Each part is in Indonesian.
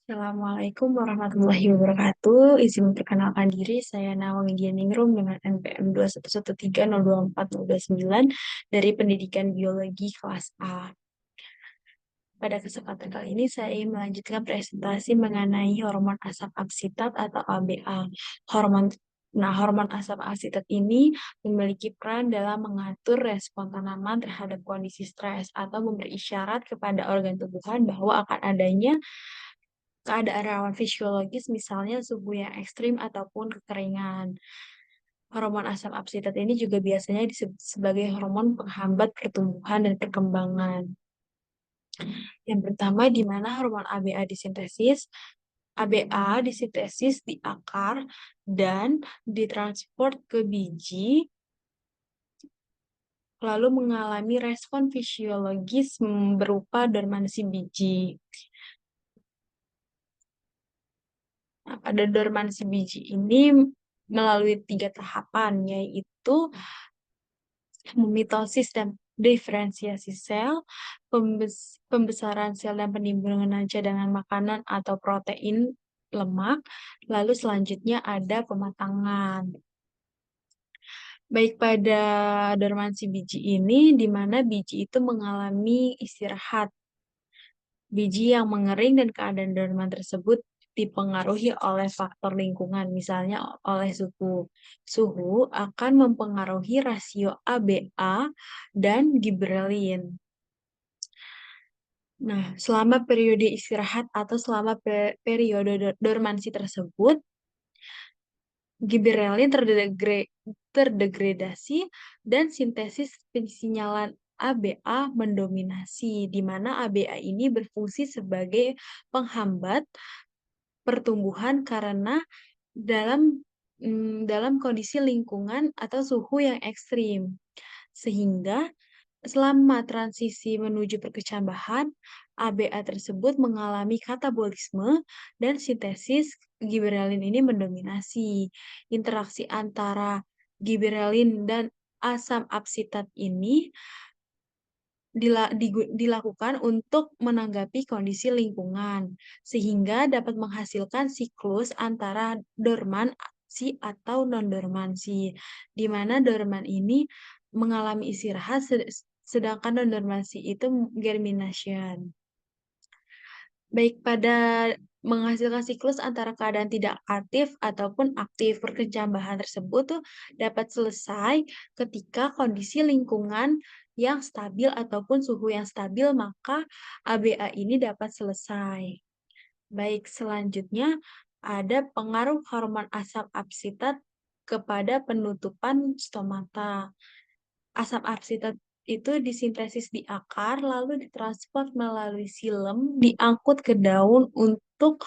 Assalamualaikum warahmatullahi wabarakatuh. Izin memperkenalkan diri, saya Naomi Dianingrum dengan NPM 211302409 dari Pendidikan Biologi kelas A. Pada kesempatan kali ini saya ingin melanjutkan presentasi mengenai hormon asam aksitat atau ABA. Hormon asam aksitat ini memiliki peran dalam mengatur respon tanaman terhadap kondisi stres atau memberi isyarat kepada organ tubuhan bahwa akan adanya keadaan rawan fisiologis, misalnya suhu yang ekstrim ataupun kekeringan. Hormon asam aksitat ini juga biasanya disebut sebagai hormon penghambat pertumbuhan dan perkembangan. Yang pertama, di mana hormon ABA disintesis. ABA disintesis di akar dan ditransport ke biji, lalu mengalami respon fisiologis berupa dormansi biji. Nah, pada dormansi biji ini melalui 3 tahapan, yaitu mitosis dan diferensiasi sel, pembesaran sel dan penimbunan cadangan makanan atau protein lemak, lalu selanjutnya ada pematangan. Baik pada dormansi biji ini, di mana biji itu mengalami istirahat. Biji yang mengering dan keadaan dorman tersebut dipengaruhi oleh faktor lingkungan, misalnya oleh suhu. Suhu akan mempengaruhi rasio ABA dan giberelin. Nah, selama periode istirahat atau selama periode dormansi tersebut, giberelin terdegradasi dan sintesis pensinyalan ABA mendominasi, di mana ABA ini berfungsi sebagai penghambat pertumbuhan karena dalam dalam kondisi lingkungan atau suhu yang ekstrim. Sehingga selama transisi menuju perkecambahan, ABA tersebut mengalami katabolisme dan sintesis giberelin ini mendominasi. Interaksi antara giberelin dan asam aksitat ini dilakukan untuk menanggapi kondisi lingkungan, sehingga dapat menghasilkan siklus antara dormansi atau non-dormansi, di mana dorman ini mengalami istirahat, sedangkan non-dormansi itu germination. Baik pada menghasilkan siklus antara keadaan tidak aktif ataupun aktif, perkecambahan tersebut tuh dapat selesai ketika kondisi lingkungan yang stabil ataupun suhu yang stabil, maka ABA ini dapat selesai. Baik, selanjutnya ada pengaruh hormon asam aksitat kepada penutupan stomata. Asam aksitat itu disintesis di akar, lalu ditransport melalui silem, diangkut ke daun untuk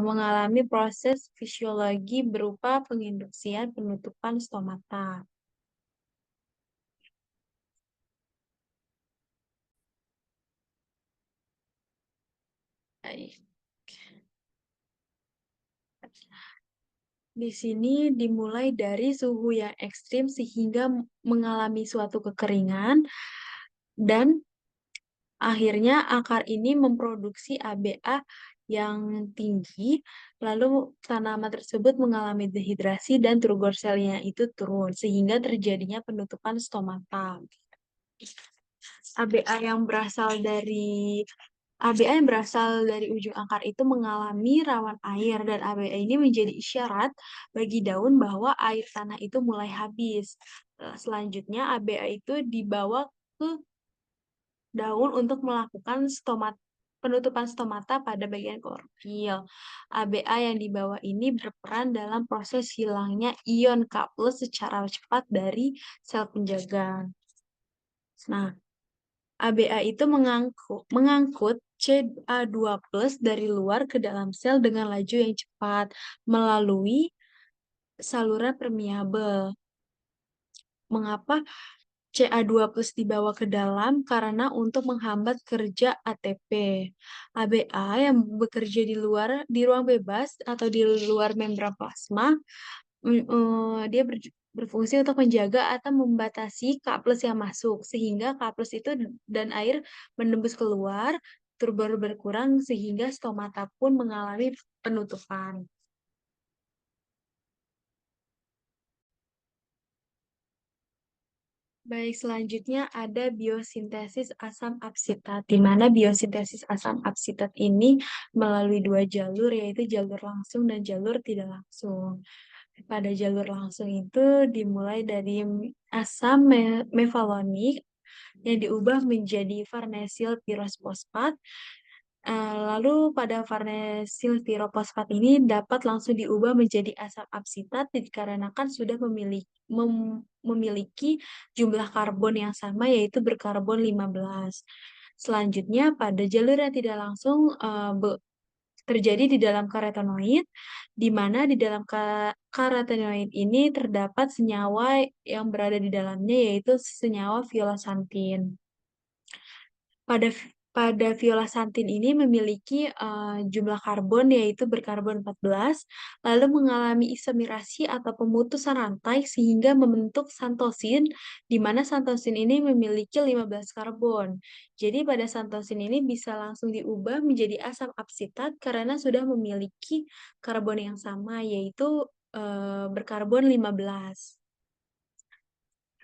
mengalami proses fisiologi berupa penginduksian penutupan stomata. Baik. Di sini dimulai dari suhu yang ekstrim sehingga mengalami suatu kekeringan dan akhirnya akar ini memproduksi ABA yang tinggi, lalu tanaman tersebut mengalami dehidrasi dan turgor selnya itu turun, sehingga terjadinya penutupan stomata. ABA yang berasal dari ABA yang berasal dari ujung akar itu mengalami rawan air, dan ABA ini menjadi isyarat bagi daun bahwa air tanah itu mulai habis. Selanjutnya ABA itu dibawa ke daun untuk melakukan penutupan stomata pada bagian klorofil. ABA yang di bawah ini berperan dalam proses hilangnya ion K+ secara cepat dari sel penjaga. Nah, ABA itu mengangkut Ca2+ dari luar ke dalam sel dengan laju yang cepat melalui saluran permeabel. Mengapa Ca2+ dibawa ke dalam? Karena untuk menghambat kerja ATP. ABA yang bekerja di ruang bebas atau di luar membran plasma, dia berfungsi untuk menjaga atau membatasi K+ yang masuk, sehingga K+ itu dan air menembus keluar turber berkurang sehingga stomata pun mengalami penutupan. Baik, selanjutnya ada biosintesis asam absitat, di mana biosintesis asam absitat ini melalui dua jalur, yaitu jalur langsung dan jalur tidak langsung. Pada jalur langsung itu dimulai dari asam mevalonik yang diubah menjadi farnesil pirofosfat. Lalu pada farnesil pirofosfat ini dapat langsung diubah menjadi asam absitat dikarenakan sudah memiliki jumlah karbon yang sama yaitu berkarbon 15. Selanjutnya pada jalur yang tidak langsung terjadi di dalam karotenoid, di mana di dalam karotenoid ini terdapat senyawa yang berada di dalamnya yaitu senyawa violantin. Pada pada violantin ini memiliki jumlah karbon yaitu berkarbon 14, lalu mengalami isomerasi atau pemutusan rantai sehingga membentuk santosin, di mana santosin ini memiliki 15 karbon. Jadi pada santosin ini bisa langsung diubah menjadi asam absitat karena sudah memiliki karbon yang sama yaitu berkarbon 15.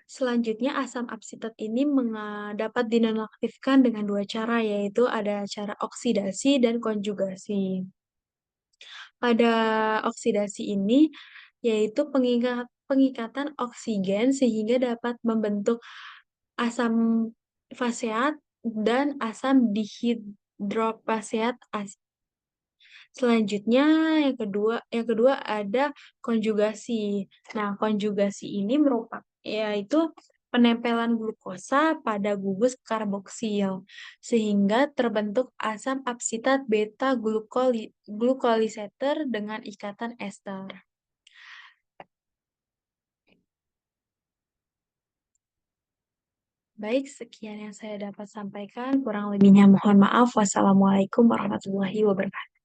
Selanjutnya, asam absitat ini dapat dinonaktifkan dengan dua cara, yaitu ada cara oksidasi dan konjugasi. Pada oksidasi ini, yaitu pengikatan oksigen sehingga dapat membentuk asam faseat dan asam dihidropaseat. Selanjutnya, yang kedua ada konjugasi. Nah, konjugasi ini merupakan yaitu penempelan glukosa pada gugus karboksil sehingga terbentuk asam absitat beta glukoliseter dengan ikatan ester. Baik, sekian yang saya dapat sampaikan. Kurang lebihnya mohon maaf. Wassalamualaikum warahmatullahi wabarakatuh.